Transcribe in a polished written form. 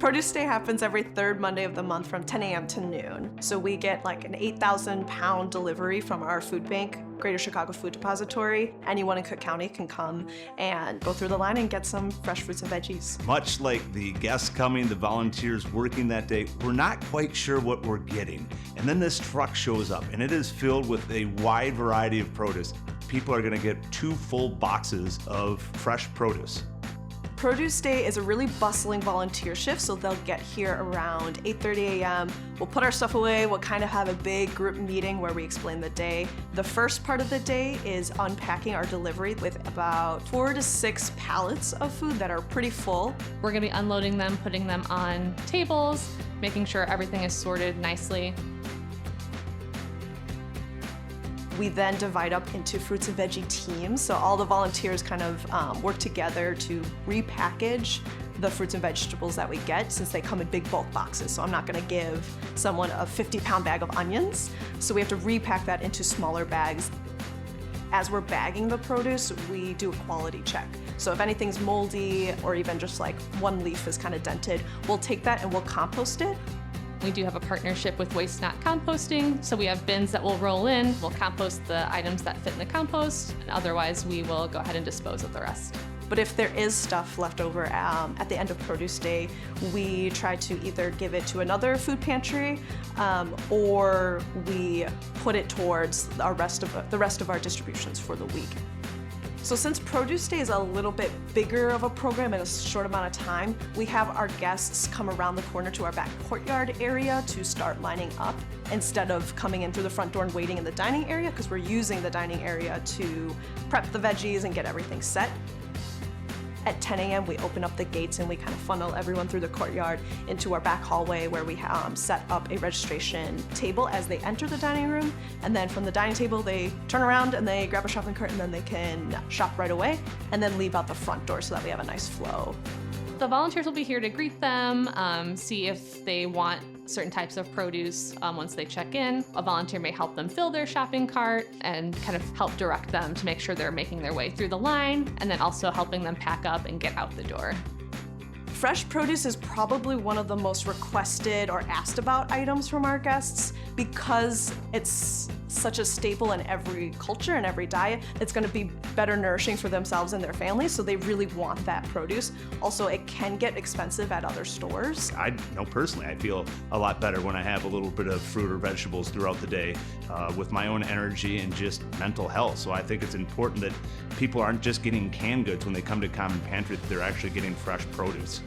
Produce Day happens every third Monday of the month from 10 a.m. to noon. So we get like an 8,000 pound delivery from our food bank, Greater Chicago Food Depository. Anyone in Cook County can come and go through the line and get some fresh fruits and veggies. Much like the guests coming, the volunteers working that day, we're not quite sure what we're getting. And then this truck shows up and it is filled with a wide variety of produce. People are gonna get 2 full boxes of fresh produce. Produce Day is a really bustling volunteer shift, so they'll get here around 8:30 a.m. We'll put our stuff away, we'll kind of have a big group meeting where we explain the day. The first part of the day is unpacking our delivery with about 4 to 6 pallets of food that are pretty full. We're gonna be unloading them, putting them on tables, making sure everything is sorted nicely. We then divide up into fruits and veggie teams, so all the volunteers kind of work together to repackage the fruits and vegetables that we get, since they come in big bulk boxes. So I'm not gonna give someone a 50-pound bag of onions, so we have to repack that into smaller bags. As we're bagging the produce, we do a quality check. So if anything's moldy or even just like one leaf is kind of dented, we'll take that and we'll compost it. We do have a partnership with Waste Not Composting, so we have bins that will roll in. We'll compost the items that fit in the compost, and otherwise we will go ahead and dispose of the rest. But if there is stuff left over at the end of Produce Day, we try to either give it to another food pantry or we put it towards the rest of our distributions for the week. So since Produce Day is a little bit bigger of a program in a short amount of time, we have our guests come around the corner to our back courtyard area to start lining up instead of coming in through the front door and waiting in the dining area, because we're using the dining area to prep the veggies and get everything set. At 10 a.m. we open up the gates and we kind of funnel everyone through the courtyard into our back hallway where we set up a registration table as they enter the dining room. And then from the dining table, they turn around and they grab a shopping cart and then they can shop right away and then leave out the front door so that we have a nice flow. The volunteers will be here to greet them, see if they want certain types of produce once they check in. A volunteer may help them fill their shopping cart and kind of help direct them to make sure they're making their way through the line, and then also helping them pack up and get out the door. Fresh produce is probably one of the most requested or asked about items from our guests because it's such a staple in every culture and every diet. It's going to be better nourishing for themselves and their families, so they really want that produce. Also, it can get expensive at other stores. I know personally, I feel a lot better when I have a little bit of fruit or vegetables throughout the day with my own energy and just mental health. So I think it's important that people aren't just getting canned goods when they come to Common Pantry, that they're actually getting fresh produce.